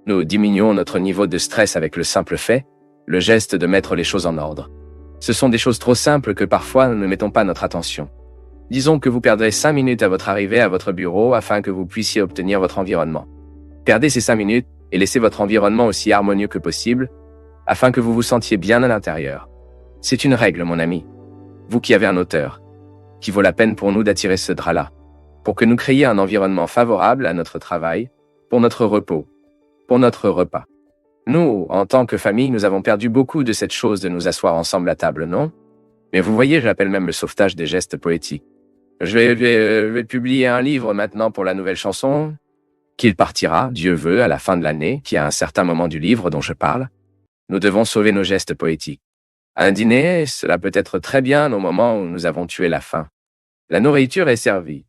Nous diminuons notre niveau de stress avec le simple fait, le geste de mettre les choses en ordre. Ce sont des choses trop simples que parfois nous ne mettons pas notre attention. Disons que vous perdrez 5 minutes à votre arrivée à votre bureau afin que vous puissiez obtenir votre environnement. Perdez ces 5 minutes et laissez votre environnement aussi harmonieux que possible afin que vous vous sentiez bien à l'intérieur. C'est une règle, mon ami. Vous qui avez un auteur, qui vaut la peine pour nous d'attirer ce drap-là, pour que nous créions un environnement favorable à notre travail, pour notre repos, pour notre repas. Nous, en tant que famille, nous avons perdu beaucoup de cette chose de nous asseoir ensemble à table, non? Mais vous voyez, j'appelle même le sauvetage des gestes poétiques. Je vais publier un livre maintenant pour la nouvelle chanson, qu'il partira, Dieu veut, à la fin de l'année, qui est à un certain moment du livre dont je parle. Nous devons sauver nos gestes poétiques. À un dîner, cela peut être très bien au moment où nous avons tué la faim. La nourriture est servie.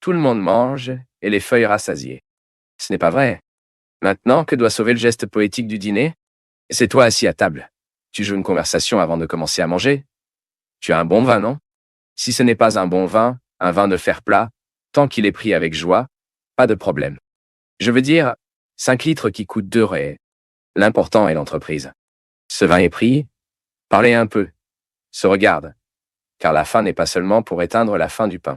Tout le monde mange et les feuilles rassasiées. Ce n'est pas vrai. Maintenant, que doit sauver le geste poétique du dîner? C'est toi assis à table. Tu joues une conversation avant de commencer à manger. Tu as un bon vin, non? Si ce n'est pas un bon vin, un vin de fer plat, tant qu'il est pris avec joie, pas de problème. Je veux dire, 5 litres qui coûtent 2 raies. L'important est l'entreprise. Ce vin est pris, parlez un peu, se regarde, car la faim n'est pas seulement pour éteindre la faim du pain.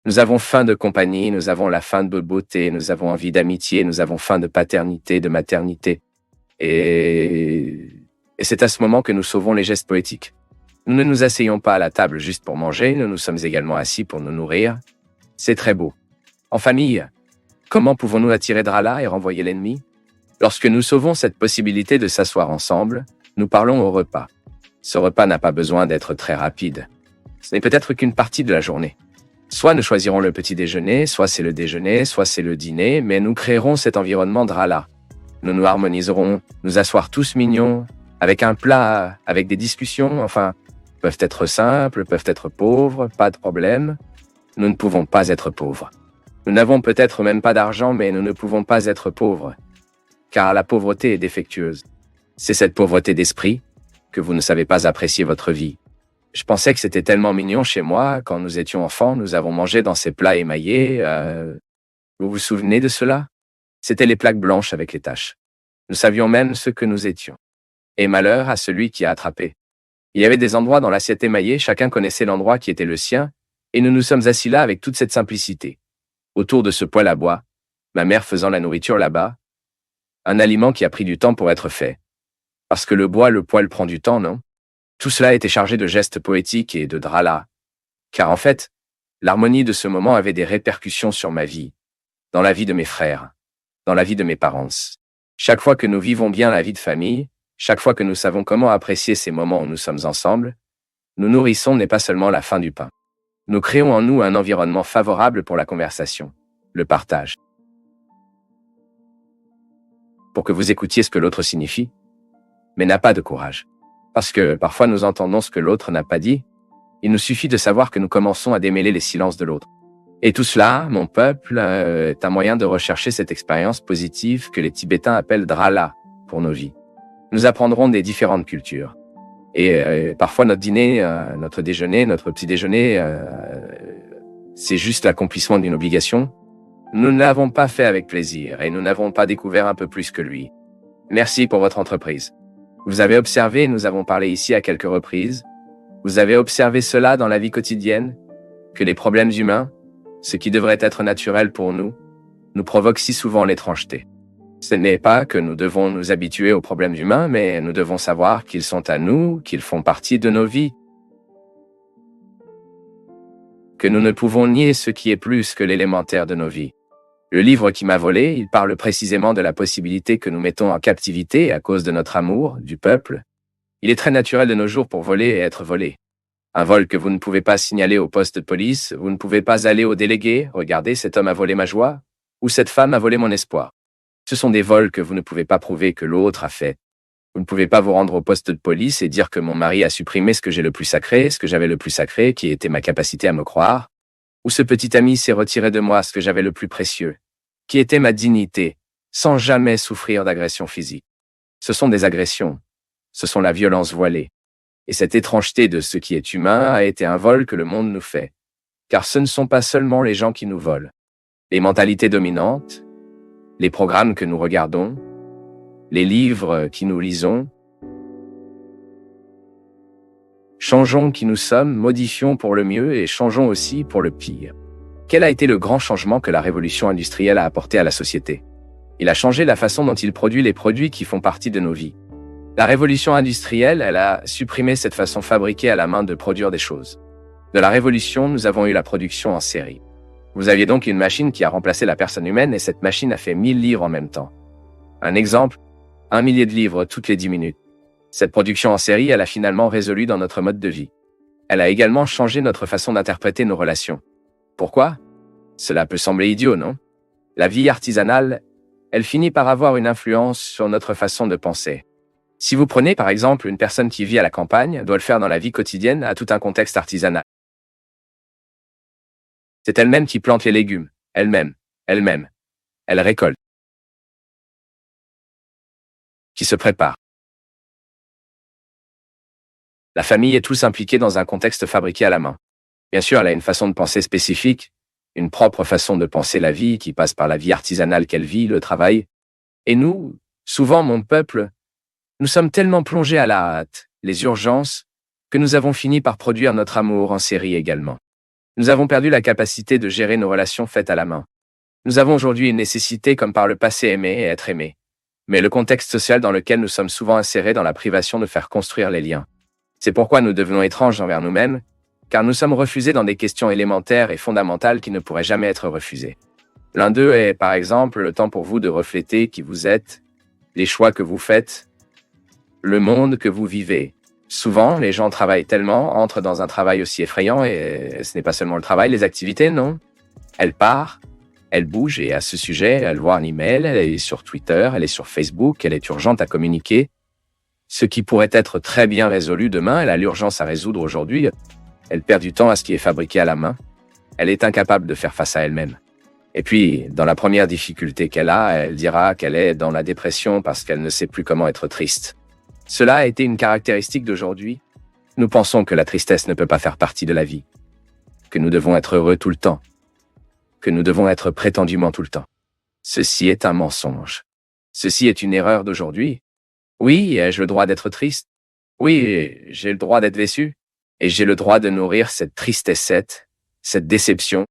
Nous avons faim de compagnie, nous avons la faim de beauté, nous avons envie d'amitié, nous avons faim de paternité, de maternité. Et c'est à ce moment que nous sauvons les gestes poétiques. Nous ne nous asseyons pas à la table juste pour manger, nous nous sommes également assis pour nous nourrir. C'est très beau. En famille, comment pouvons-nous attirer Drala et renvoyer l'ennemi? Lorsque nous sauvons cette possibilité de s'asseoir ensemble, nous parlons au repas. Ce repas n'a pas besoin d'être très rapide. Ce n'est peut-être qu'une partie de la journée. Soit nous choisirons le petit déjeuner, soit c'est le déjeuner, soit c'est le dîner, mais nous créerons cet environnement Drala. Nous nous harmoniserons, nous asseoir tous mignons, avec un plat, avec des discussions, enfin, peuvent être simples, peuvent être pauvres, pas de problème. Nous ne pouvons pas être pauvres. Nous n'avons peut-être même pas d'argent, mais nous ne pouvons pas être pauvres. Car la pauvreté est défectueuse. C'est cette pauvreté d'esprit que vous ne savez pas apprécier votre vie. Je pensais que c'était tellement mignon chez moi. Quand nous étions enfants, nous avons mangé dans ces plats émaillés. Vous vous souvenez de cela? C'étaient les plaques blanches avec les taches. Nous savions même ce que nous étions. Et malheur à celui qui a attrapé. Il y avait des endroits dans l'assiette émaillée, chacun connaissait l'endroit qui était le sien, et nous nous sommes assis là avec toute cette simplicité. Autour de ce poêle à bois, ma mère faisant la nourriture là-bas, un aliment qui a pris du temps pour être fait. Parce que le poêle prend du temps, non? Tout cela était chargé de gestes poétiques et de Drala. Car en fait, l'harmonie de ce moment avait des répercussions sur ma vie, dans la vie de mes frères, dans la vie de mes parents. Chaque fois que nous vivons bien la vie de famille, chaque fois que nous savons comment apprécier ces moments où nous sommes ensemble, nous nourrissons n'est pas seulement la faim du pain. Nous créons en nous un environnement favorable pour la conversation, le partage. Pour que vous écoutiez ce que l'autre signifie, mais n'a pas de courage. Parce que parfois nous entendons ce que l'autre n'a pas dit, il nous suffit de savoir que nous commençons à démêler les silences de l'autre. Et tout cela, mon peuple, est un moyen de rechercher cette expérience positive que les Tibétains appellent Drala pour nos vies. Nous apprendrons des différentes cultures. Et parfois notre dîner, notre déjeuner, notre petit déjeuner, c'est juste l'accomplissement d'une obligation. Nous ne l'avons pas fait avec plaisir et nous n'avons pas découvert un peu plus que lui. Merci pour votre entreprise. Vous avez observé, nous avons parlé ici à quelques reprises, vous avez observé cela dans la vie quotidienne, que les problèmes humains, ce qui devrait être naturel pour nous provoquent si souvent l'étrangeté. Ce n'est pas que nous devons nous habituer aux problèmes humains, mais nous devons savoir qu'ils sont à nous, qu'ils font partie de nos vies. Que nous ne pouvons nier ce qui est plus que l'élémentaire de nos vies. Le livre qui m'a volé, il parle précisément de la possibilité que nous mettons en captivité à cause de notre amour, du peuple. Il est très naturel de nos jours pour voler et être volé. Un vol que vous ne pouvez pas signaler au poste de police, vous ne pouvez pas aller au délégué, regardez, cet homme a volé ma joie, ou cette femme a volé mon espoir. Ce sont des vols que vous ne pouvez pas prouver que l'autre a fait. Vous ne pouvez pas vous rendre au poste de police et dire que mon mari a supprimé ce que j'ai le plus sacré, ce que j'avais le plus sacré, qui était ma capacité à me croire, ou ce petit ami s'est retiré de moi ce que j'avais le plus précieux, qui était ma dignité, sans jamais souffrir d'agression physique. Ce sont des agressions, ce sont la violence voilée. Et cette étrangeté de ce qui est humain a été un vol que le monde nous fait. Car ce ne sont pas seulement les gens qui nous volent. Les mentalités dominantes, les programmes que nous regardons, les livres qui nous lisons. Changeons qui nous sommes, modifions pour le mieux et changeons aussi pour le pire. Quel a été le grand changement que la révolution industrielle a apporté à la société? Il a changé la façon dont il produit les produits qui font partie de nos vies. La révolution industrielle, elle a supprimé cette façon fabriquée à la main de produire des choses. De la révolution, nous avons eu la production en série. Vous aviez donc une machine qui a remplacé la personne humaine et cette machine a fait 1000 livres en même temps. Un exemple, 1 millier de livres toutes les 10 minutes. Cette production en série, elle a finalement résolu dans notre mode de vie. Elle a également changé notre façon d'interpréter nos relations. Pourquoi? Cela peut sembler idiot, non? La vie artisanale, elle finit par avoir une influence sur notre façon de penser. Si vous prenez par exemple une personne qui vit à la campagne, doit le faire dans la vie quotidienne à tout un contexte artisanal. C'est elle-même qui plante les légumes, elle-même, elle récolte, qui se prépare. La famille est tous impliquée dans un contexte fabriqué à la main. Bien sûr, elle a une façon de penser spécifique, une propre façon de penser la vie qui passe par la vie artisanale qu'elle vit, le travail. Et nous, souvent mon peuple, nous sommes tellement plongés à la hâte, les urgences, que nous avons fini par produire notre amour en série également. Nous avons perdu la capacité de gérer nos relations faites à la main. Nous avons aujourd'hui une nécessité comme par le passé aimer et être aimé. Mais le contexte social dans lequel nous sommes souvent insérés dans la privation de faire construire les liens. C'est pourquoi nous devenons étranges envers nous-mêmes, car nous sommes refusés dans des questions élémentaires et fondamentales qui ne pourraient jamais être refusées. L'un d'eux est, par exemple, le temps pour vous de refléter qui vous êtes, les choix que vous faites, le monde que vous vivez. Souvent, les gens travaillent tellement, entrent dans un travail aussi effrayant, et ce n'est pas seulement le travail, les activités, non. Elle part, elle bouge, et à ce sujet, elle voit un email, elle est sur Twitter, elle est sur Facebook, elle est urgente à communiquer. Ce qui pourrait être très bien résolu demain, elle a l'urgence à résoudre aujourd'hui. Elle perd du temps à ce qui est fabriqué à la main. Elle est incapable de faire face à elle-même. Et puis, dans la première difficulté qu'elle a, elle dira qu'elle est dans la dépression parce qu'elle ne sait plus comment être triste. Cela a été une caractéristique d'aujourd'hui. Nous pensons que la tristesse ne peut pas faire partie de la vie, que nous devons être heureux tout le temps, que nous devons être prétendument tout le temps. Ceci est un mensonge. Ceci est une erreur d'aujourd'hui. Oui, ai-je le droit d'être triste? Oui, j'ai le droit d'être déçu. Et j'ai le droit de nourrir cette tristesse, cette déception.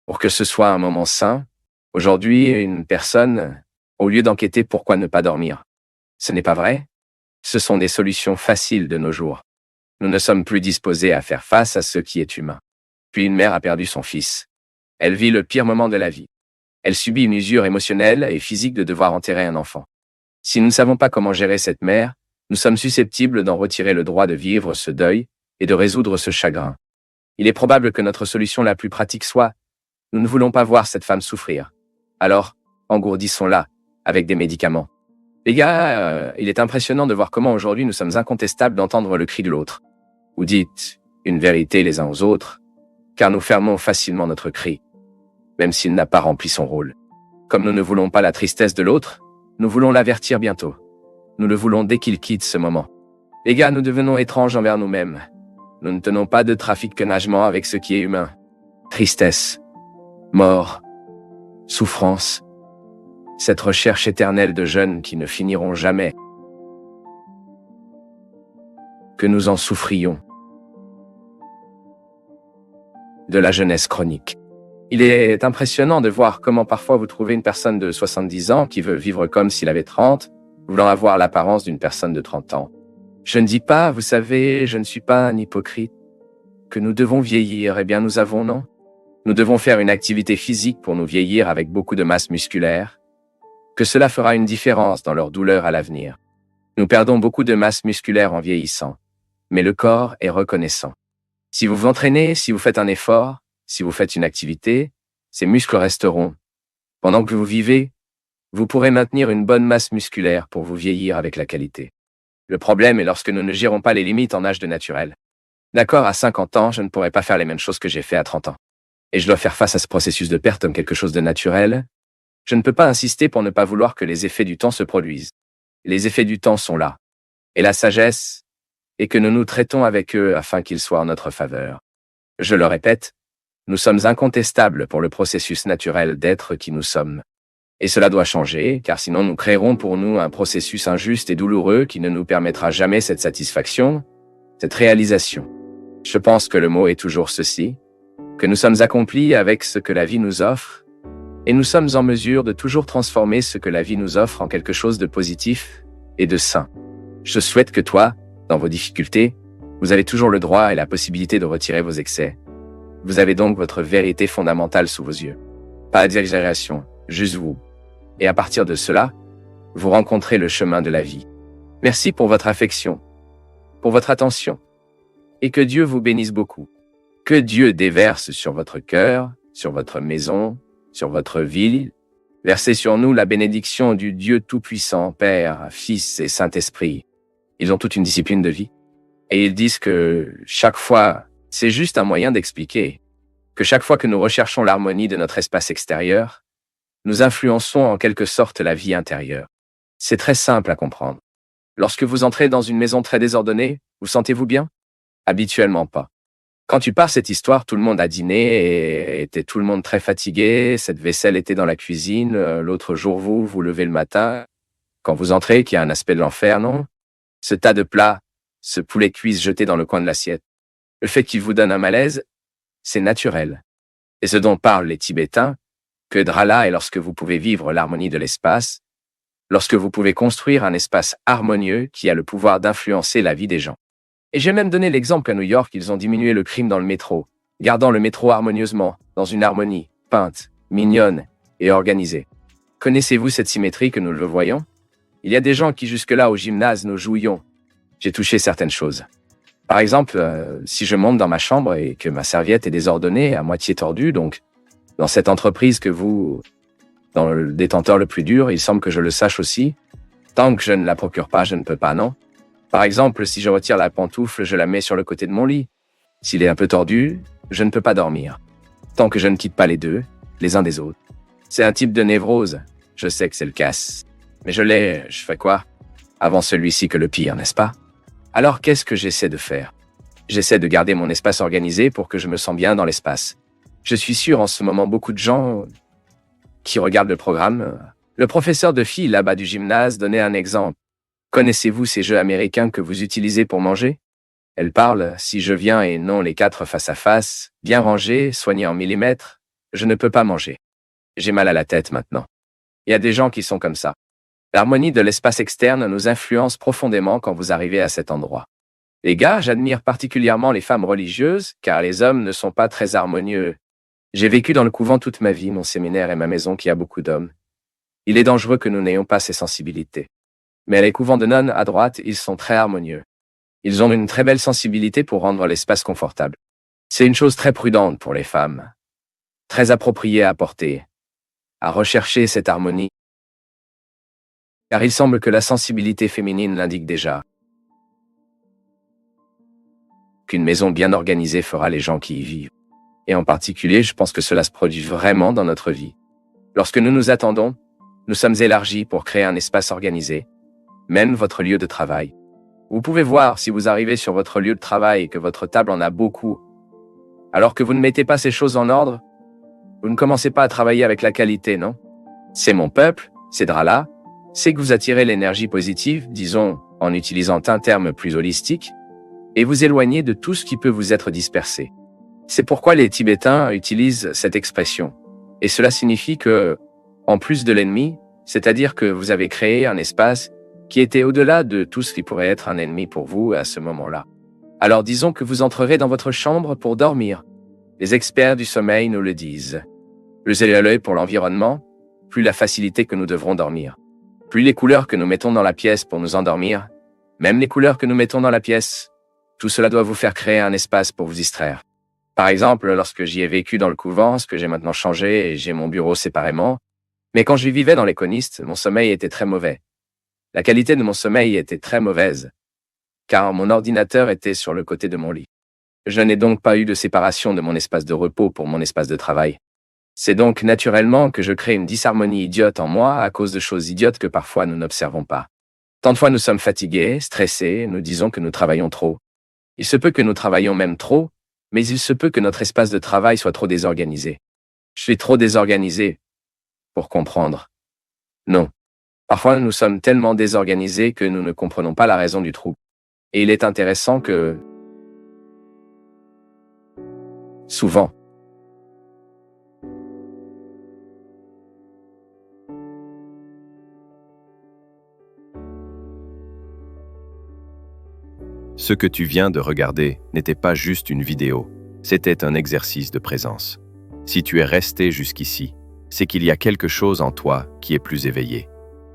Pour que ce soit un moment sain, aujourd'hui, une personne, au lieu d'enquêter pourquoi ne pas dormir. Ce n'est pas vrai? Ce sont des solutions faciles de nos jours. Nous ne sommes plus disposés à faire face à ce qui est humain. Puis une mère a perdu son fils. Elle vit le pire moment de la vie. Elle subit une usure émotionnelle et physique de devoir enterrer un enfant. Si nous ne savons pas comment gérer cette mère, nous sommes susceptibles d'en retirer le droit de vivre ce deuil et de résoudre ce chagrin. Il est probable que notre solution la plus pratique soit « Nous ne voulons pas voir cette femme souffrir. Alors, engourdissons-la avec des médicaments. » Les gars, il est impressionnant de voir comment aujourd'hui nous sommes incontestables d'entendre le cri de l'autre. Ou dites une vérité les uns aux autres, car nous fermons facilement notre cri, même s'il n'a pas rempli son rôle. Comme nous ne voulons pas la tristesse de l'autre, nous voulons l'avertir bientôt. Nous le voulons dès qu'il quitte ce moment. Les gars, nous devenons étranges envers nous-mêmes. Nous ne tenons pas de traficonnagement avec ce qui est humain. Tristesse, mort, souffrance, cette recherche éternelle de jeunes qui ne finiront jamais. Que nous en souffrions. De la jeunesse chronique. Il est impressionnant de voir comment parfois vous trouvez une personne de 70 ans qui veut vivre comme s'il avait 30, voulant avoir l'apparence d'une personne de 30 ans. Je ne dis pas, vous savez, je ne suis pas un hypocrite, que nous devons vieillir, eh bien nous avons, non? Nous devons faire une activité physique pour nous vieillir avec beaucoup de masse musculaire, que cela fera une différence dans leur douleur à l'avenir. Nous perdons beaucoup de masse musculaire en vieillissant, mais le corps est reconnaissant. Si vous vous entraînez, si vous faites un effort, si vous faites une activité, ces muscles resteront. Pendant que vous vivez, vous pourrez maintenir une bonne masse musculaire pour vous vieillir avec la qualité. Le problème est lorsque nous ne gérons pas les limites en âge de naturel. D'accord, à 50 ans, je ne pourrai pas faire les mêmes choses que j'ai fait à 30 ans. Et je dois faire face à ce processus de perte comme quelque chose de naturel. Je ne peux pas insister pour ne pas vouloir que les effets du temps se produisent. Les effets du temps sont là. Et la sagesse est que nous nous traitons avec eux afin qu'ils soient en notre faveur. Je le répète, nous sommes incontestables pour le processus naturel d'être qui nous sommes. Et cela doit changer, car sinon nous créerons pour nous un processus injuste et douloureux qui ne nous permettra jamais cette satisfaction, cette réalisation. Je pense que le mot est toujours ceci, que nous sommes accomplis avec ce que la vie nous offre, et nous sommes en mesure de toujours transformer ce que la vie nous offre en quelque chose de positif et de sain. Je souhaite que toi, dans vos difficultés, vous avez toujours le droit et la possibilité de retirer vos excès. Vous avez donc votre vérité fondamentale sous vos yeux. Pas d'exagération, juste vous. Et à partir de cela, vous rencontrez le chemin de la vie. Merci pour votre affection, pour votre attention, et que Dieu vous bénisse beaucoup. Que Dieu déverse sur votre cœur, sur votre maison, sur votre ville. Versez sur nous la bénédiction du Dieu Tout-Puissant, Père, Fils et Saint-Esprit. Ils ont toute une discipline de vie. Et ils disent que chaque fois, c'est juste un moyen d'expliquer que chaque fois que nous recherchons l'harmonie de notre espace extérieur, nous influençons en quelque sorte la vie intérieure. C'est très simple à comprendre. Lorsque vous entrez dans une maison très désordonnée, vous sentez-vous bien? Habituellement pas. Quand tu pars cette histoire, tout le monde a dîné et était tout le monde très fatigué, cette vaisselle était dans la cuisine, l'autre jour vous levez le matin, quand vous entrez, qu'il y a un aspect de l'enfer, non? Ce tas de plats, ce poulet cuisse jeté dans le coin de l'assiette. Le fait qu'il vous donne un malaise, c'est naturel. Et ce dont parlent les Tibétains, que Drala est lorsque vous pouvez vivre l'harmonie de l'espace, lorsque vous pouvez construire un espace harmonieux qui a le pouvoir d'influencer la vie des gens. Et j'ai même donné l'exemple qu'à New York, ils ont diminué le crime dans le métro, gardant le métro harmonieusement, dans une harmonie, peinte, mignonne et organisée. Connaissez-vous cette symétrie que nous le voyons? Il y a des gens qui jusque-là au gymnase nous jouions. J'ai touché certaines choses. Par exemple, si je monte dans ma chambre et que ma serviette est désordonnée, à moitié tordue, donc dans cette entreprise que vous, dans le détenteur le plus dur, il semble que je le sache aussi. Tant que je ne la procure pas, je ne peux pas, non? Par exemple, si je retire la pantoufle, je la mets sur le côté de mon lit. S'il est un peu tordu, je ne peux pas dormir. Tant que je ne quitte pas les deux, les uns des autres. C'est un type de névrose. Je sais que c'est le casse. Mais je fais quoi? Avant celui-ci que le pire, n'est-ce pas? Alors qu'est-ce que j'essaie de faire? J'essaie de garder mon espace organisé pour que je me sens bien dans l'espace. Je suis sûr en ce moment beaucoup de gens qui regardent le programme. Le professeur de filles là-bas du gymnase donnait un exemple. Connaissez-vous ces jeux américains que vous utilisez pour manger? Elle parle, si je viens et non les 4 face à face, bien rangés, soignés en millimètres, je ne peux pas manger. J'ai mal à la tête maintenant. Il y a des gens qui sont comme ça. L'harmonie de l'espace externe nous influence profondément quand vous arrivez à cet endroit. Les gars, j'admire particulièrement les femmes religieuses, car les hommes ne sont pas très harmonieux. J'ai vécu dans le couvent toute ma vie, mon séminaire et ma maison qui a beaucoup d'hommes. Il est dangereux que nous n'ayons pas ces sensibilités. Mais les couvents de nonnes à droite, ils sont très harmonieux. Ils ont une très belle sensibilité pour rendre l'espace confortable. C'est une chose très prudente pour les femmes, très appropriée à porter, à rechercher cette harmonie. Car il semble que la sensibilité féminine l'indique déjà. Qu'une maison bien organisée fera les gens qui y vivent. Et en particulier, je pense que cela se produit vraiment dans notre vie. Lorsque nous nous attendons, nous sommes élargis pour créer un espace organisé, même votre lieu de travail. Vous pouvez voir si vous arrivez sur votre lieu de travail et que votre table en a beaucoup, alors que vous ne mettez pas ces choses en ordre, vous ne commencez pas à travailler avec la qualité, non? C'est mon peuple, c'est Drala, c'est que vous attirez l'énergie positive, disons, en utilisant un terme plus holistique, et vous éloignez de tout ce qui peut vous être dispersé. C'est pourquoi les Tibétains utilisent cette expression. Et cela signifie que, en plus de l'ennemi, c'est-à-dire que vous avez créé un espace qui était au-delà de tout ce qui pourrait être un ennemi pour vous à ce moment-là. Alors disons que vous entrerez dans votre chambre pour dormir. Les experts du sommeil nous le disent. Plus est l'œil pour l'environnement, plus la facilité que nous devrons dormir. Plus les couleurs que nous mettons dans la pièce pour nous endormir, même les couleurs que nous mettons dans la pièce, tout cela doit vous faire créer un espace pour vous distraire. Par exemple, lorsque j'y ai vécu dans le couvent, ce que j'ai maintenant changé et j'ai mon bureau séparément, mais quand je vivais dans les conistes, mon sommeil était très mauvais. La qualité de mon sommeil était très mauvaise, car mon ordinateur était sur le côté de mon lit. Je n'ai donc pas eu de séparation de mon espace de repos pour mon espace de travail. C'est donc naturellement que je crée une disharmonie idiote en moi à cause de choses idiotes que parfois nous n'observons pas. Tant de fois nous sommes fatigués, stressés, nous disons que nous travaillons trop. Il se peut que nous travaillions même trop, mais il se peut que notre espace de travail soit trop désorganisé. Je suis trop désorganisé pour comprendre. Non. Parfois, nous sommes tellement désorganisés que nous ne comprenons pas la raison du trouble. Et il est intéressant que, souvent, Ce que tu viens de regarder n'était pas juste une vidéo, c'était un exercice de présence. Si tu es resté jusqu'ici, c'est qu'il y a quelque chose en toi qui est plus éveillé.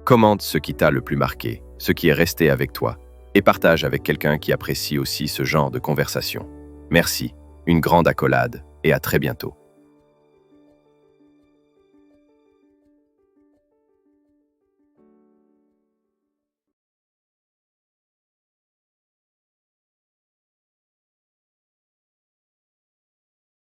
Commente ce qui t'a le plus marqué, ce qui est resté avec toi, et partage avec quelqu'un qui apprécie aussi ce genre de conversation. Merci, une grande accolade, et à très bientôt.